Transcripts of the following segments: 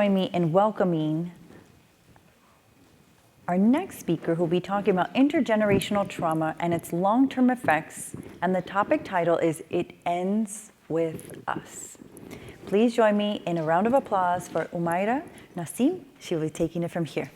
join me in welcoming our next speaker, who will be talking about intergenerational trauma and its long-term effects, and the topic title is It Ends With Us. Please join me in a round of applause for Humaira Nasim. She will be taking it from here.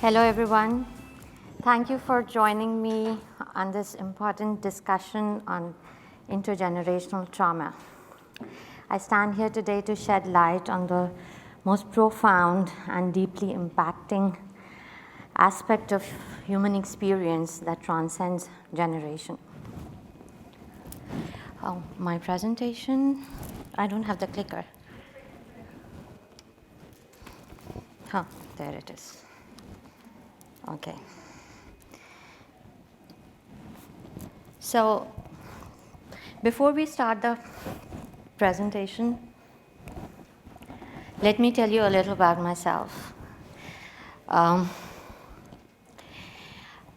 Hello, everyone. Thank you for joining me on this important discussion on intergenerational trauma. I stand here today to shed light on the most profound and deeply impacting aspect of human experience that transcends generation. Oh, my presentation, I don't have the clicker. Huh, there it is. Okay. So, before we start the presentation, let me tell you a little about myself. I'm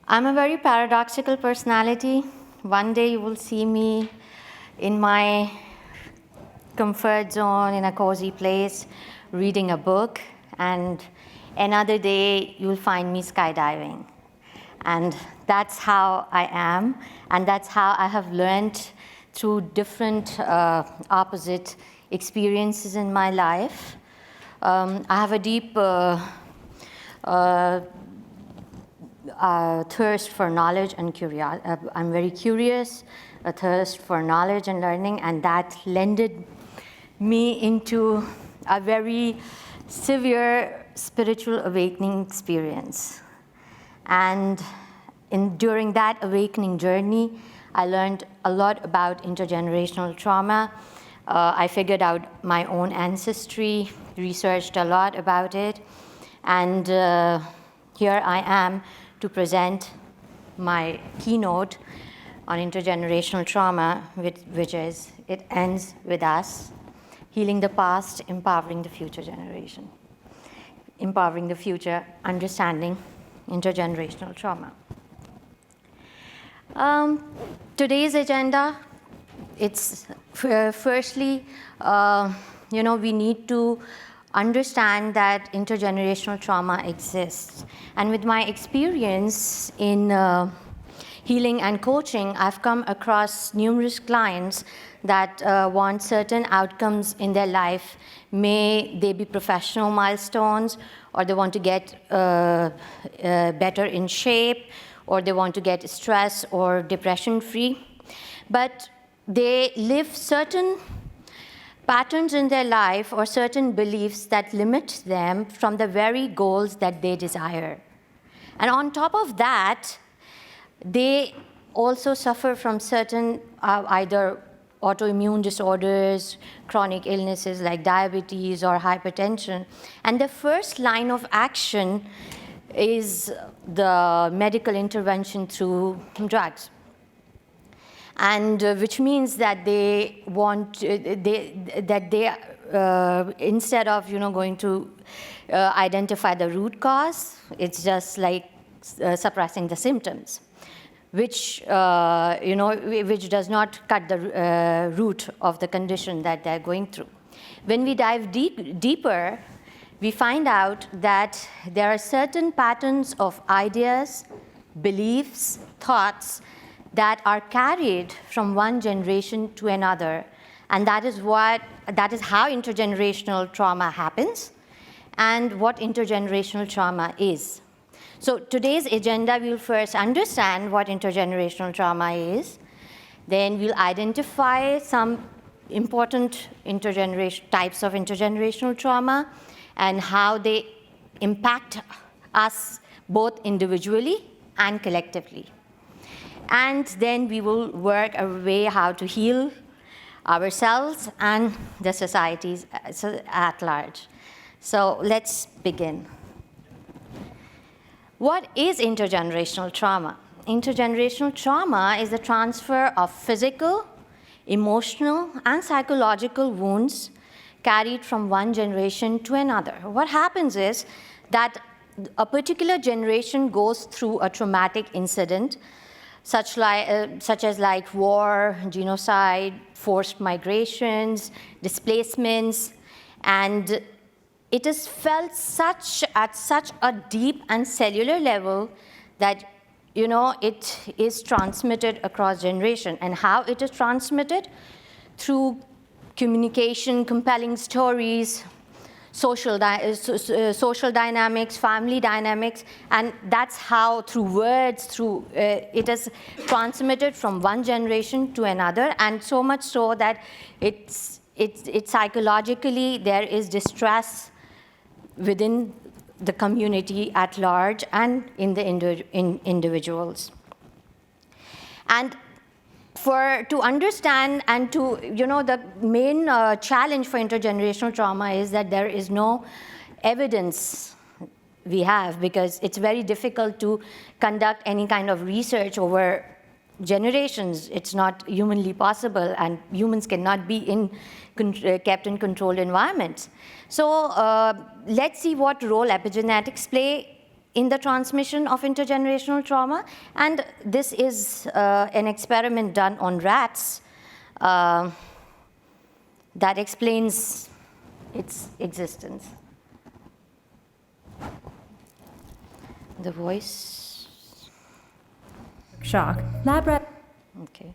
a very paradoxical personality. One day you will see me in my comfort zone, in a cozy place, reading a book, and another day you'll find me skydiving. And that's how I am, and that's how I have learned through different opposite experiences in my life. I have a deep thirst for knowledge and curiosity. I'm very curious, a thirst for knowledge and learning, and that lended me into a very severe spiritual awakening experience. And during that awakening journey, I learned a lot about intergenerational trauma. I figured out my own ancestry, researched a lot about it, and here I am to present my keynote on intergenerational trauma, which is It Ends With Us, Healing the Past, Empowering the Future Generation. Empowering the Future, Understanding Intergenerational Trauma. Today's agenda, it's firstly, we need to understand that intergenerational trauma exists. And with my experience in healing and coaching, I've come across numerous clients that want certain outcomes in their life. May they be professional milestones, or they want to get better in shape, or they want to get stress or depression free. But they live certain patterns in their life or certain beliefs that limit them from the very goals that they desire. And on top of that, they also suffer from certain either autoimmune disorders, chronic illnesses like diabetes or hypertension. And the first line of action is the medical intervention through drugs. And which means that they want, instead of going to identify the root cause, it's just like suppressing the symptoms, which which does not cut the root of the condition that they're going through. When we dive deeper, we find out that there are certain patterns of ideas, beliefs, thoughts that are carried from one generation to another, and that is how intergenerational trauma happens, and what intergenerational trauma is. So today's agenda, we'll first understand what intergenerational trauma is. Then we'll identify some important types of intergenerational trauma and how they impact us both individually and collectively. And then we will work our way how to heal ourselves and the societies at large. So let's begin. What is intergenerational trauma? Intergenerational trauma is the transfer of physical, emotional, and psychological wounds carried from one generation to another. What happens is that a particular generation goes through a traumatic incident, such as war, genocide, forced migrations, displacements, and it is felt at such a deep and cellular level that it is transmitted across generation. And how it is transmitted? Through communication, compelling stories, social dynamics, family dynamics, and that's how, through words, it is transmitted from one generation to another, and so much so that it's psychologically there is distress within the community at large and in the individuals. And to understand and to, the main challenge for intergenerational trauma is that there is no evidence we have, because it's very difficult to conduct any kind of research over generations. It's not humanly possible, and humans cannot be kept in controlled environments. So let's see what role epigenetics play in the transmission of intergenerational trauma. And this is an experiment done on rats that explains its existence. The voice. Shock. Lab rat. Okay.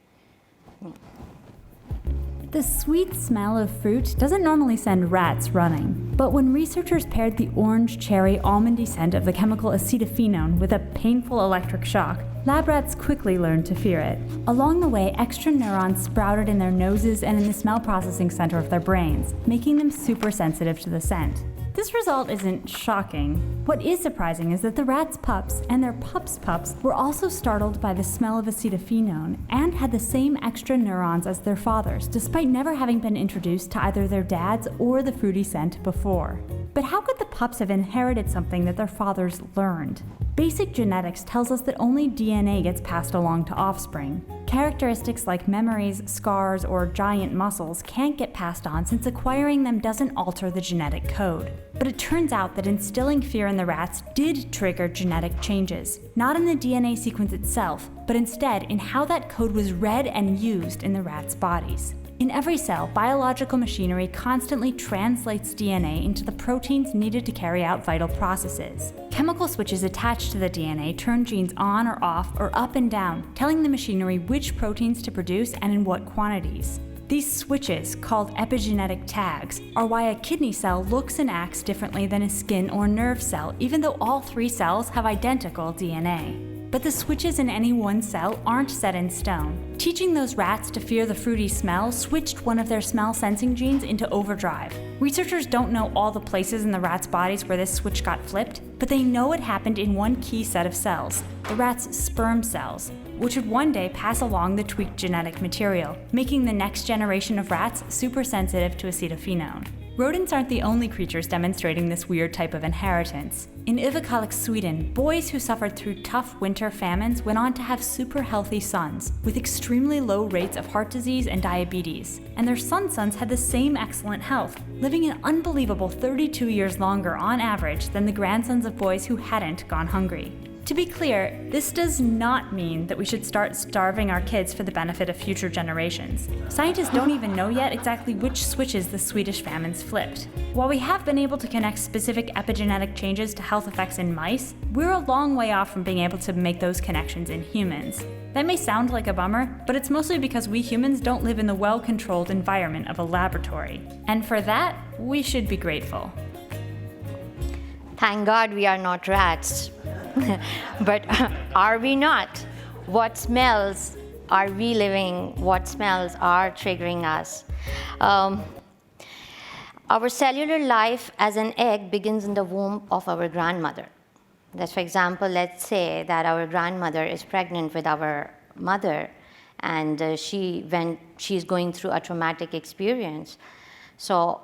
The sweet smell of fruit doesn't normally send rats running, but when researchers paired the orange, cherry, almondy scent of the chemical acetophenone with a painful electric shock, lab rats quickly learned to fear it. Along the way, extra neurons sprouted in their noses and in the smell processing center of their brains, making them super sensitive to the scent. This result isn't shocking. What is surprising is that the rats' pups and their pups' pups were also startled by the smell of acetophenone and had the same extra neurons as their fathers, despite never having been introduced to either their dads or the fruity scent before. But how could the pups have inherited something that their fathers learned? Basic genetics tells us that only DNA gets passed along to offspring. Characteristics like memories, scars, or giant muscles can't get passed on since acquiring them doesn't alter the genetic code. But it turns out that instilling fear in the rats did trigger genetic changes, not in the DNA sequence itself, but instead in how that code was read and used in the rats' bodies. In every cell, biological machinery constantly translates DNA into the proteins needed to carry out vital processes. Chemical switches attached to the DNA turn genes on or off or up and down, telling the machinery which proteins to produce and in what quantities. These switches, called epigenetic tags, are why a kidney cell looks and acts differently than a skin or nerve cell, even though all three cells have identical DNA. But the switches in any one cell aren't set in stone. Teaching those rats to fear the fruity smell switched one of their smell-sensing genes into overdrive. Researchers don't know all the places in the rats' bodies where this switch got flipped, but they know it happened in one key set of cells, the rats' sperm cells, which would one day pass along the tweaked genetic material, making the next generation of rats super sensitive to acetophenone. Rodents aren't the only creatures demonstrating this weird type of inheritance. In Epigenetics, Sweden, boys who suffered through tough winter famines went on to have super healthy sons, with extremely low rates of heart disease and diabetes. And their sons had the same excellent health, living an unbelievable 32 years longer on average than the grandsons of boys who hadn't gone hungry. To be clear, this does not mean that we should start starving our kids for the benefit of future generations. Scientists don't even know yet exactly which switches the Swedish famines flipped. While we have been able to connect specific epigenetic changes to health effects in mice, we're a long way off from being able to make those connections in humans. That may sound like a bummer, but it's mostly because we humans don't live in the well-controlled environment of a laboratory. And for that, we should be grateful. Thank God we are not rats. But are we not? What smells are we living? What smells are triggering us? Our cellular life as an egg begins in the womb of our grandmother. That, for example, let's say that our grandmother is pregnant with our mother, and she's going through a traumatic experience. So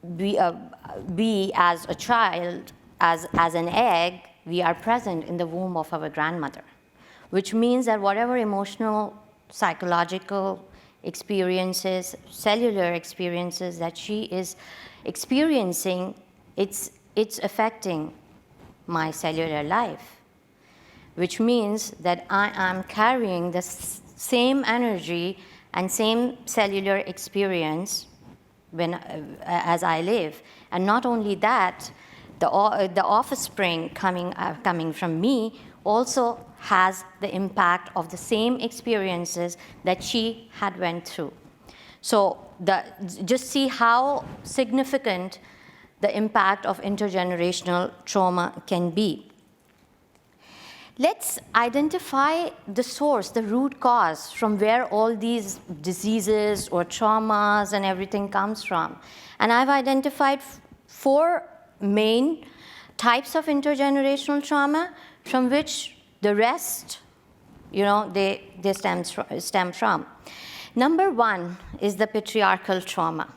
we as a child, as an egg, we are present in the womb of our grandmother, which means that whatever emotional, psychological experiences, cellular experiences that she is experiencing, it's affecting my cellular life, which means that I am carrying the same energy and same cellular experience as I live. And not only that, the offspring coming from me also has the impact of the same experiences that she had went through. So just see how significant the impact of intergenerational trauma can be. Let's identify the source, the root cause from where all these diseases or traumas and everything comes from. And I've identified 4 main types of intergenerational trauma from which the rest, they stem from. Number 1 is the patriarchal trauma.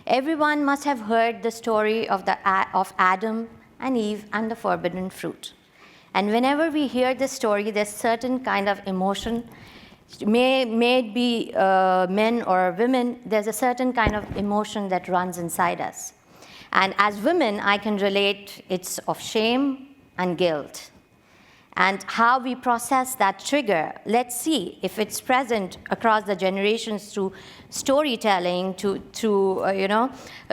Everyone must have heard the story of Adam and Eve and the forbidden fruit. And whenever we hear this story, there's certain kind of emotion. May it be men or women, there's a certain kind of emotion that runs inside us. And as women, I can relate it's of shame and guilt. And how we process that trigger, let's see if it's present across the generations through storytelling, through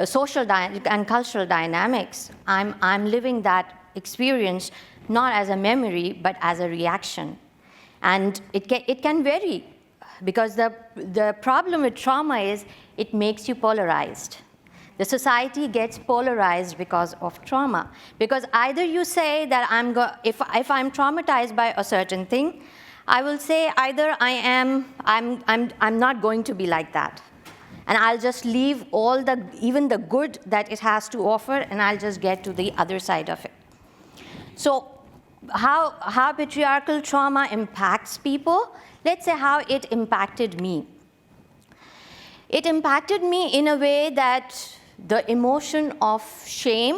social and cultural dynamics. I'm living that experience not as a memory, but as a reaction. And it can vary, because the problem with trauma is it makes you polarized. The society gets polarized because of trauma. Because either you say that if I'm traumatized by a certain thing, I will say either I'm not going to be like that. And I'll just leave even the good that it has to offer, and I'll just get to the other side of it. So how patriarchal trauma impacts people? Let's say how it impacted me. It impacted me in a way that the emotion of shame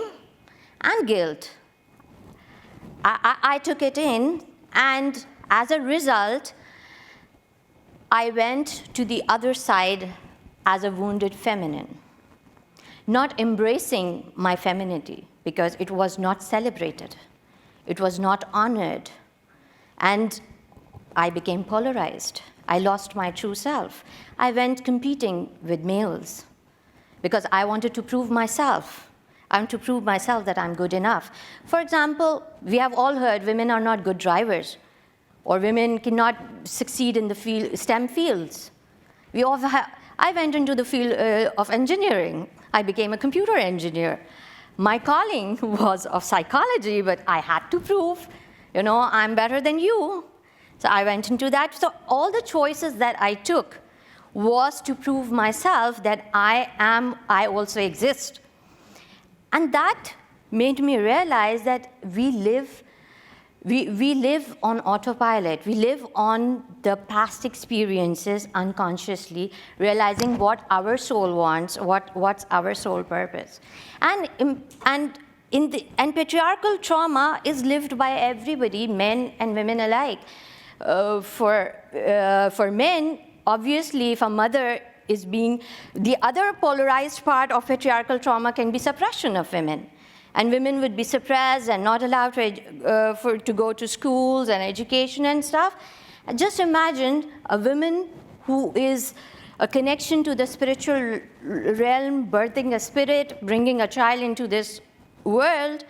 and guilt, I took it in, and as a result, I went to the other side as a wounded feminine, not embracing my femininity because it was not celebrated. It was not honored, and I became polarized. I lost my true self. I went competing with males because I wanted to prove myself. I want to prove myself that I'm good enough. For example, we have all heard women are not good drivers, or women cannot succeed in the STEM fields. I went into the field of engineering. I became a computer engineer. My calling was of psychology, but I had to prove, I'm better than you. So I went into that. So all the choices that I took was to prove myself that I also exist. And that made me realize that we live on autopilot. We live on the past experiences unconsciously, realizing what our soul wants, what's our soul purpose. And patriarchal trauma is lived by everybody, men and women alike. For men, obviously, if a mother is the other polarized part of patriarchal trauma can be suppression of women. And women would be suppressed and not allowed to go to schools and education and stuff. Just imagine a woman who is a connection to the spiritual realm, birthing a spirit, bringing a child into this world,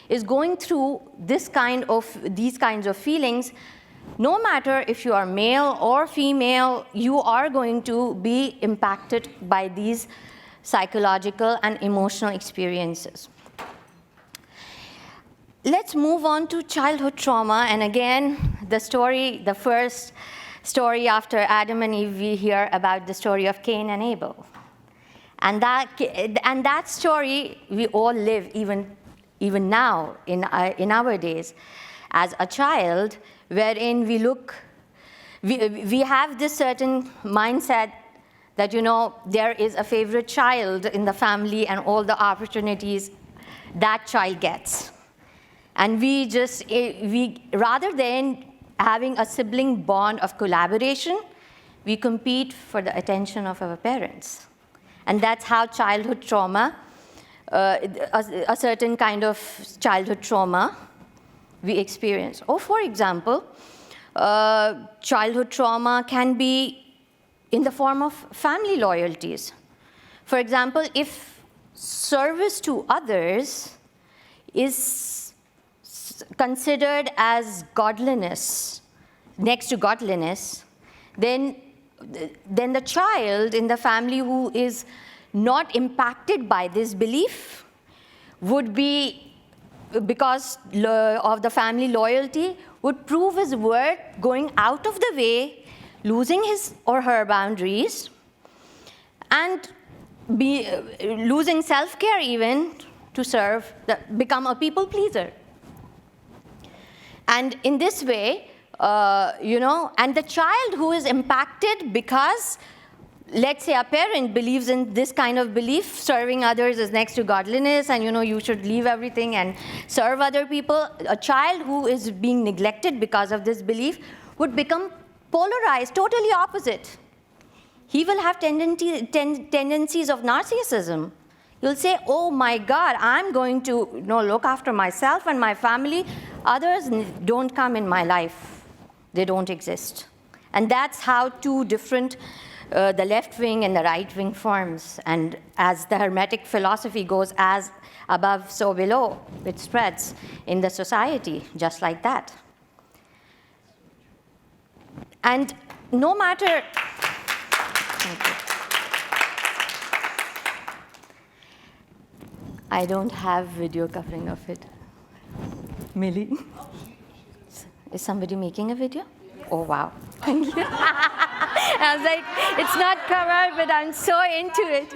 is going through these kinds of feelings. No matter if you are male or female, you are going to be impacted by these psychological and emotional experiences. Let's move on to childhood trauma. And again, the first story after Adam and Eve, we hear about the story of Cain and Abel. And that story we all live even even now in our days, as a child, wherein we have this certain mindset that, there is a favorite child in the family and all the opportunities that child gets. And we rather than having a sibling bond of collaboration, we compete for the attention of our parents. And that's how childhood trauma, a certain kind of childhood trauma we experience. Or for example, childhood trauma can be in the form of family loyalties. For example, if service to others is considered as godliness, next to godliness, then the child in the family who is not impacted by this belief would be, because of the family loyalty, would prove his worth going out of the way, losing his or her boundaries, and losing self-care even to become a people pleaser. And in this way, and the child who is impacted because, let's say, a parent believes in this kind of belief, serving others is next to godliness, and you should leave everything and serve other people. A child who is being neglected because of this belief would become polarized, totally opposite. He will have tendencies of narcissism. He'll say, oh my God, I'm going to look after myself and my family. Others don't come in my life. They don't exist. And that's how two different, the left wing and the right wing forms. And as the Hermetic philosophy goes, as above, so below, it spreads in the society, just like that. And no matter, I don't have video covering of it. Millie? Is somebody making a video? Oh, wow. Thank you. I was like, it's not covered, but I'm so into it.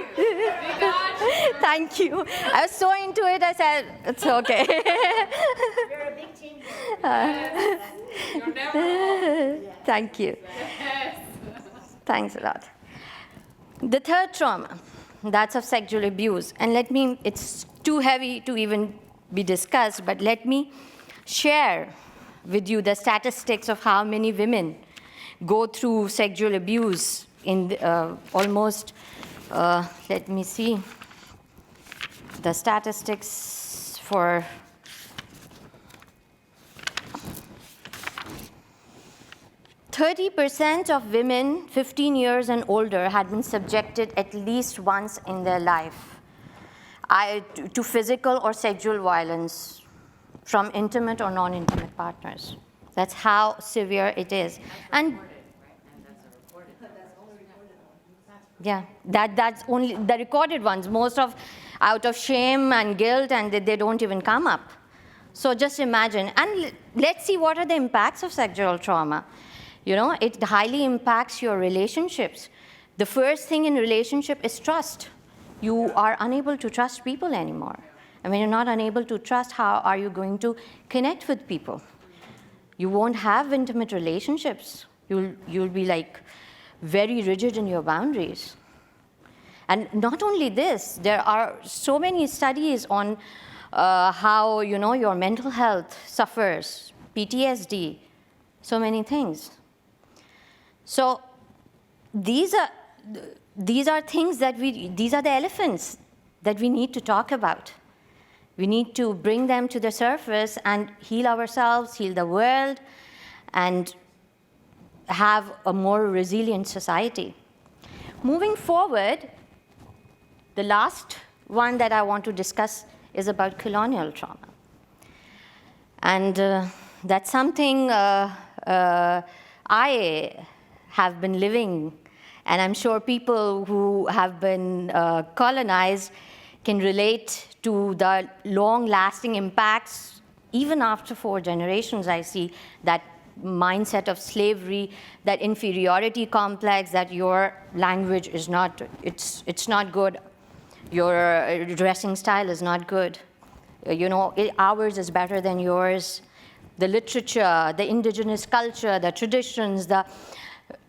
Thank you. I was so into it, I said, it's okay. You're a big team. Thank you. Thanks a lot. The third trauma, that's of sexual abuse. And it's too heavy to even be discussed, but let me share with you the statistics of how many women go through sexual abuse in almost, let me see, the statistics for 30% of women 15 years and older had been subjected at least once in their life to physical or sexual violence from intimate or non-intimate partners. That's how severe it is. And yeah, that's only the recorded ones. Most of out of shame and guilt, and they don't even come up. So just imagine. And let's see what are the impacts of sexual trauma. It highly impacts your relationships. The first thing in relationship is trust. You are unable to trust people anymore. And when you're not unable to trust, how are you going to connect with people? You won't have intimate relationships. You'll be like very rigid in your boundaries. And not only this, there are so many studies on how your mental health suffers, PTSD, so many things. So these are things these are the elephants that we need to talk about. We need to bring them to the surface and heal ourselves, heal the world, and have a more resilient society. Moving forward, the last one that I want to discuss is about colonial trauma. And that's something I have been living, and I'm sure people who have been colonized can relate to the long-lasting impacts. Even after 4 generations, I see that mindset of slavery, that inferiority complex, that your language is not, it's not good, your dressing style is not good. Ours is better than yours. The literature, the indigenous culture, the traditions,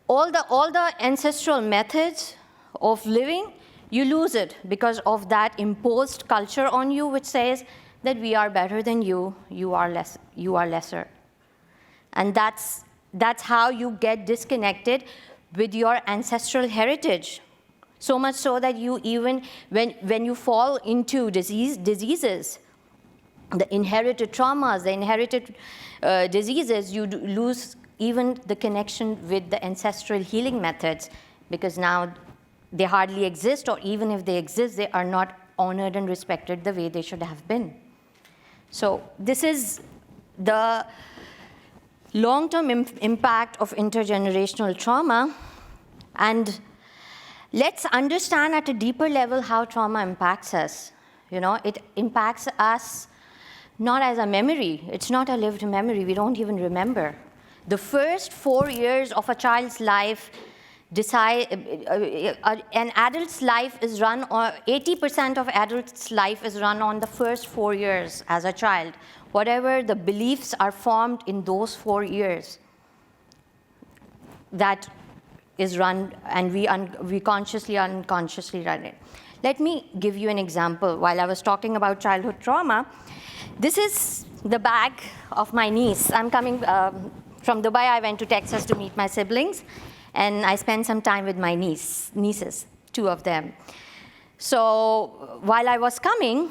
all the ancestral methods of living, you lose it because of that imposed culture on you, which says that we are better than you, you are lesser. And that's how you get disconnected with your ancestral heritage. So much so that you even, when you fall into diseases, the inherited traumas, the inherited diseases, you lose even the connection with the ancestral healing methods, because now they hardly exist, or even if they exist, they are not honored and respected the way they should have been. So this is the long-term impact of intergenerational trauma. And let's understand at a deeper level how trauma impacts us. It impacts us not as a memory. It's not a lived memory. We don't even remember. The first 4 years of a child's life an adult's life is run, or 80% of adults' life is run on the first 4 years as a child. Whatever the beliefs are formed in those 4 years, that is run, and we consciously, unconsciously run it. Let me give you an example. While I was talking about childhood trauma, this is the bag of my niece. I'm coming from Dubai. I went to Texas to meet my siblings, and I spent some time with my nieces, 2 of them. So while I was coming,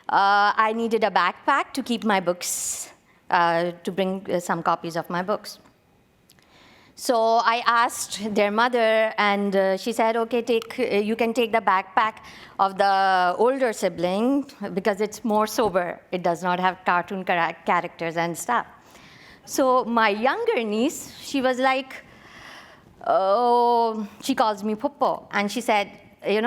I needed a backpack to keep my books, to bring some copies of my books. So I asked their mother, and she said, okay, you can take the backpack of the older sibling because it's more sober. It does not have cartoon characters and stuff. So my younger niece, she was like, oh, she calls me Puppo. And she said, she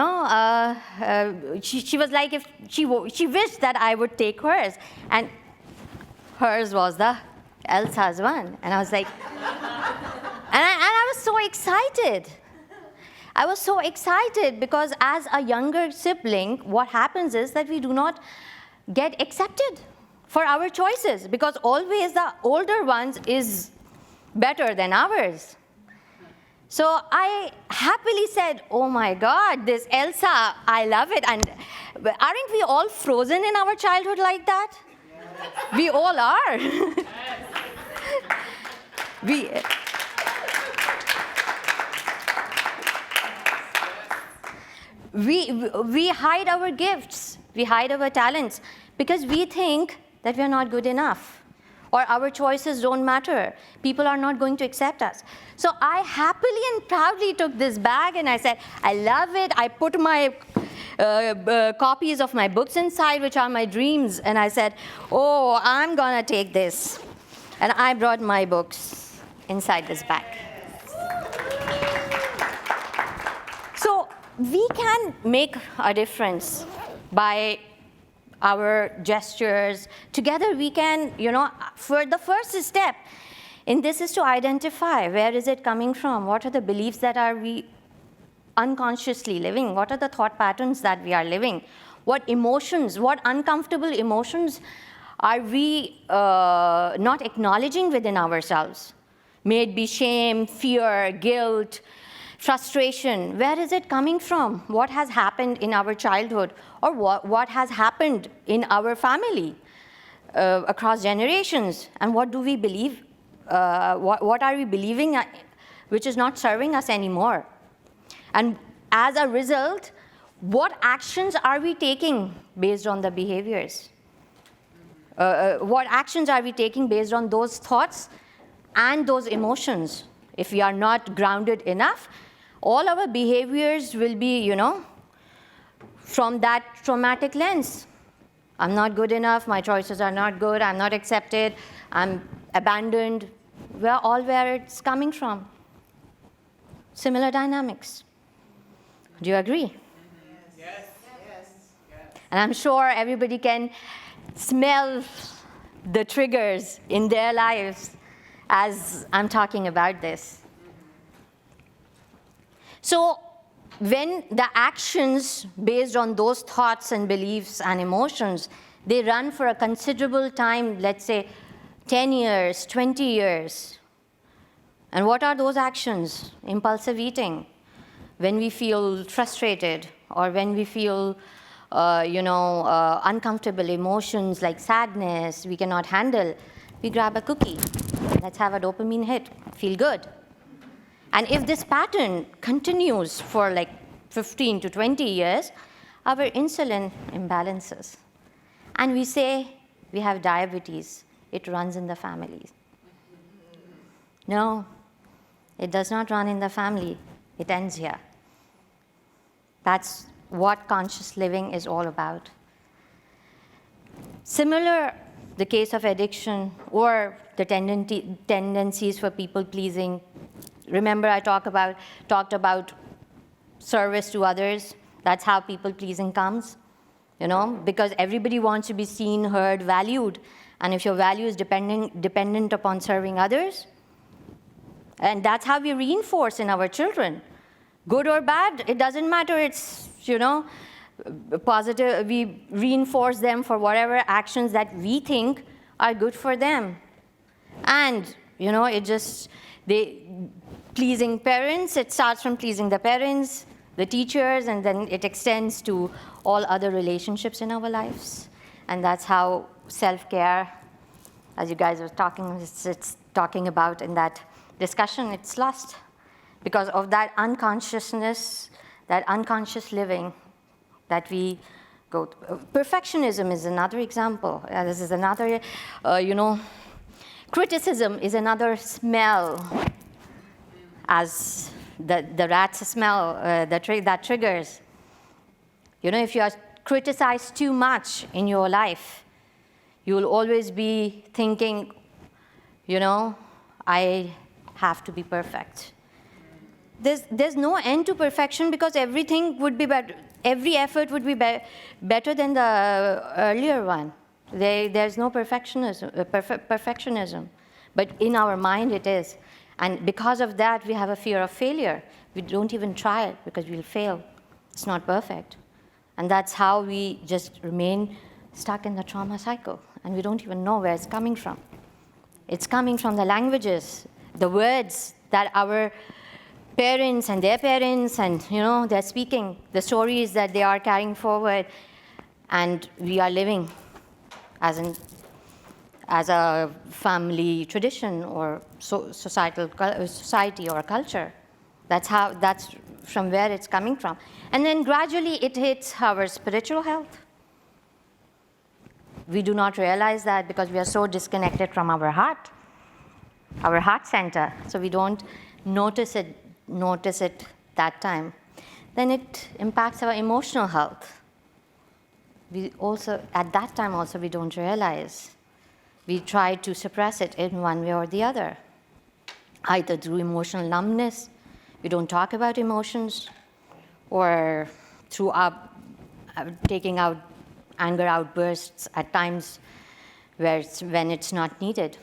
was like, if she wished that I would take hers. And hers was the Elsa's one. And I was like, and I was so excited. I was so excited because as a younger sibling, what happens is that we do not get accepted for our choices, because always the older ones is better than ours. So I happily said, oh my God, this Elsa, I love it. And aren't we all frozen in our childhood like that? Yes. We all are. Yes. We hide our gifts, we hide our talents, because we think that we are not good enough, or our choices don't matter. People are not going to accept us. So I happily and proudly took this bag, and I said, I love it. I put my copies of my books inside, which are my dreams, and I said, oh, I'm going to take this. And I brought my books inside this bag. So we can make a difference by our gestures. Together we can, for the first step in this is to identify where is it coming from, what are the beliefs that are we unconsciously living, what are the thought patterns that we are living, what emotions, what uncomfortable emotions are we not acknowledging within ourselves. May it be shame, fear, guilt, frustration. Where is it coming from? What has happened in our childhood, or what has happened in our family across generations? And what do we believe? What are we believing which is not serving us anymore? And as a result, what actions are we taking based on the behaviors? What actions are we taking based on those thoughts and those emotions? If we are not grounded enough, all our behaviors will be, from that traumatic lens. I'm not good enough, my choices are not good, I'm not accepted, I'm abandoned. We're all where it's coming from. Similar dynamics. Do you agree? Yes. Yes. And I'm sure everybody can smell the triggers in their lives as I'm talking about this. So when the actions based on those thoughts and beliefs and emotions They run for a considerable time, let's say 10 years, 20 years. And what are those actions? Impulsive eating. When we feel frustrated or when we feel uncomfortable emotions like sadness, we cannot handle, we grab a cookie. Let's have a dopamine hit, feel good. And if this pattern continues for like 15 to 20 years, our insulin imbalances. And we say we have diabetes, it runs in the family. No, it does not run in the family, it ends here. That's what conscious living is all about. Similar, the case of addiction or the tendencies for people-pleasing. Remember I talked about service to others. That's how people-pleasing comes, because everybody wants to be seen, heard, valued. And if your value is dependent upon serving others, and that's how we reinforce in our children. Good or bad, it doesn't matter. It's, positive. We reinforce them for whatever actions that we think are good for them. And, pleasing parents, it starts from pleasing the parents, the teachers, and then it extends to all other relationships in our lives. And that's how self-care, as you guys were it's talking about in that discussion, it's lost because of that unconsciousness, that unconscious living that we go through. Perfectionism is another example. This is another, criticism is another smell, as the rat's smell that triggers. If you are criticized too much in your life, you will always be thinking, I have to be perfect. There's no end to perfection because everything would be better. Every effort would be better than the earlier one. There's no perfectionism. But in our mind it is. And because of that, we have a fear of failure. We don't even try it because we'll fail. It's not perfect. And that's how we just remain stuck in the trauma cycle. And we don't even know where it's coming from. It's coming from the languages, the words that our parents and their parents and, they're speaking, the stories that they are carrying forward, and we are living as a family tradition or society or culture. That's from where it's coming from. And then gradually it hits our spiritual health. We do not realize that because we are so disconnected from our heart center, so we don't notice it that time. Then it impacts our emotional health. At that time also, we don't realize. We try to suppress it in one way or the other, either through emotional numbness, we don't talk about emotions, or through taking out anger outbursts at times when it's not needed.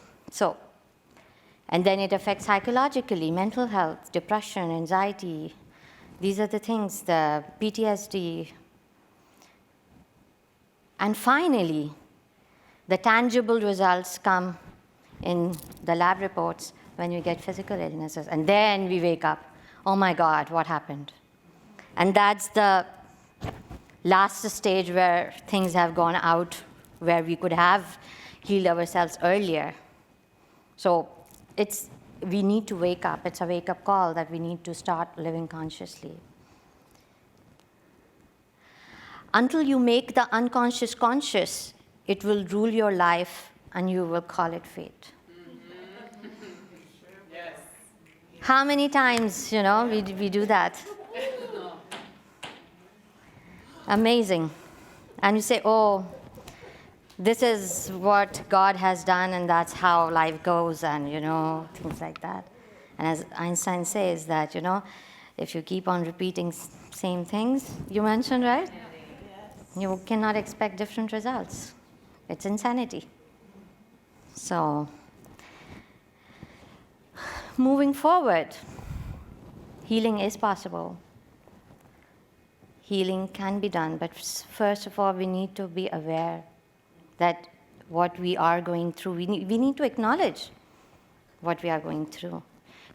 And then it affects psychologically, mental health, depression, anxiety. These are the things, the PTSD. And finally, the tangible results come in the lab reports when we get physical illnesses. And then we wake up, oh my God, what happened? And that's the last stage where things have gone out, where we could have healed ourselves earlier. So we need to wake up. It's a wake-up call that we need to start living consciously. Until you make the unconscious conscious, it will rule your life and you will call it fate. Yes. How many times, we do that? Amazing. And you say, oh, this is what God has done and that's how life goes, and, things like that. And as Einstein says that, if you keep on repeating same things, you mentioned, right? Yes. You cannot expect different results. It's insanity. So, moving forward, healing is possible. Healing can be done, but first of all, we need to be aware that what we are going through, we need to acknowledge what we are going through.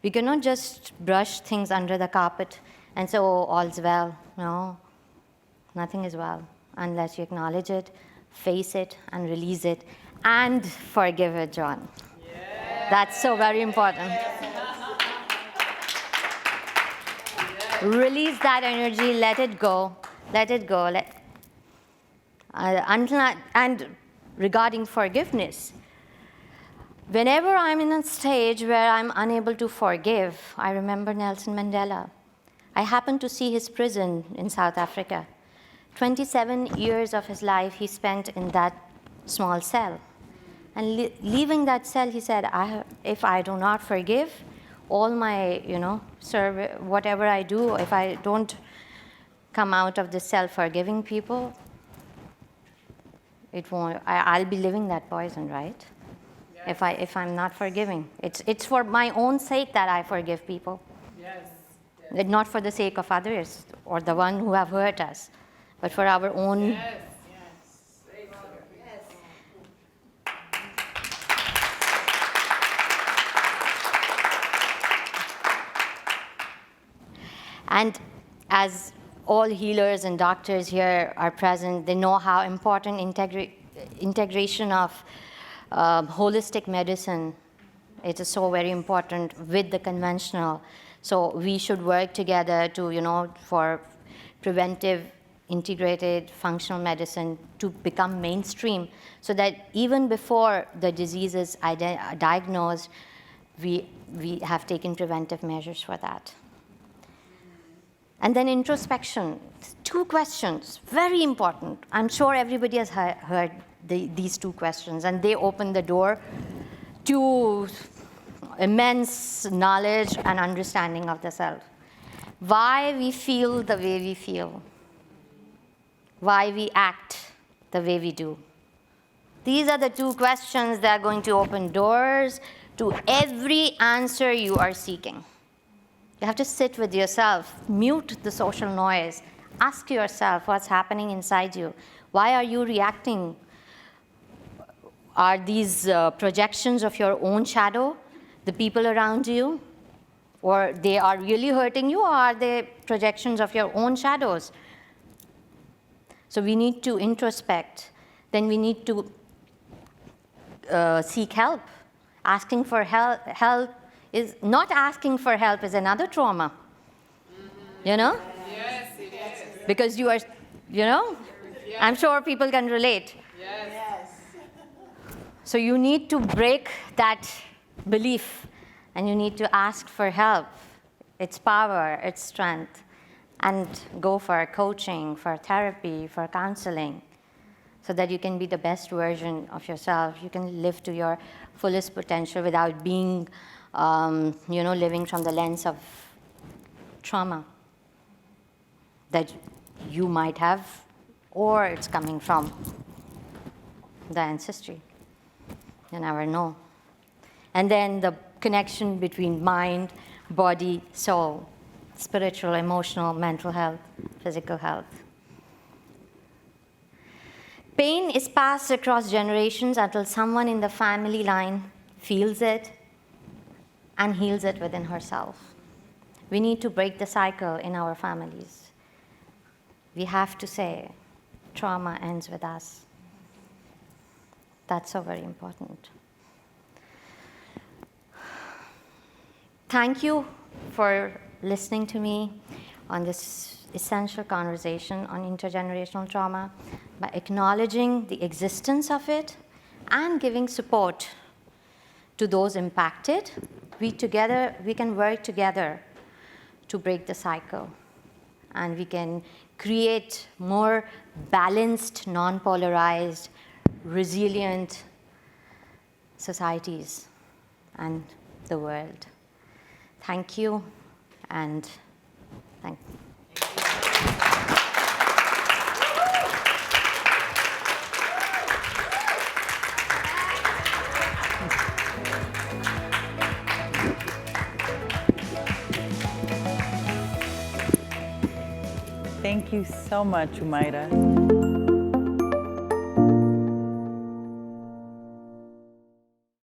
We cannot just brush things under the carpet and say, oh, all's well. No, nothing is well unless you acknowledge it, face it, and release it, and forgive it, John. Yes. That's so very important. Yes. Release that energy, let it go, let it go. And regarding forgiveness, whenever I'm in a stage where I'm unable to forgive, I remember Nelson Mandela. I happened to see his prison in South Africa. 27 years of his life he spent in that small cell. And leaving that cell, he said, if I do not forgive, all my, whatever I do, if I don't come out of this cell forgiving people, it won't. I'll be living that poison, right? Yes. If I'm not forgiving, it's for my own sake that I forgive people. Yes. Yes. Not for the sake of others or the one who have hurt us, but for our own. Yes. Yes. And as all healers and doctors here are present, they know how important integration of holistic medicine. It is so very important with the conventional. So we should work together to, for preventive, integrated, functional medicine to become mainstream, so that even before the disease is diagnosed, we have taken preventive measures for that. And then introspection. 2 questions, very important. I'm sure everybody has heard these 2 questions, and they open the door to immense knowledge and understanding of the self. Why we feel the way we feel. Why we act the way we do. These are the 2 questions that are going to open doors to every answer you are seeking. You have to sit with yourself, mute the social noise, ask yourself what's happening inside you. Why are you reacting? Are these projections of your own shadow, the people around you? Or they are really hurting you, or are they projections of your own shadows? So we need to introspect. Then we need to seek help. Asking for help is not asking for help is another trauma. Mm-hmm. Yes, it is. Because you are, yes. I'm sure people can relate. Yes. So you need to break that belief, and you need to ask for help, its power, its strength, and go for coaching, for therapy, for counseling, so that you can be the best version of yourself. You can live to your fullest potential without being living from the lens of trauma that you might have, or it's coming from the ancestry. You never know. And then the connection between mind, body, soul, spiritual, emotional, mental health, physical health. Pain is passed across generations until someone in the family line feels it and heals it within herself. We need to break the cycle in our families. We have to say, trauma ends with us. That's so very important. Thank you for listening to me on this essential conversation on intergenerational trauma, by acknowledging the existence of it and giving support to those impacted. We can work together to break the cycle, and we can create more balanced, non-polarized, resilient societies and the world. Thank you, and thank you. Thank you so much, Humaira.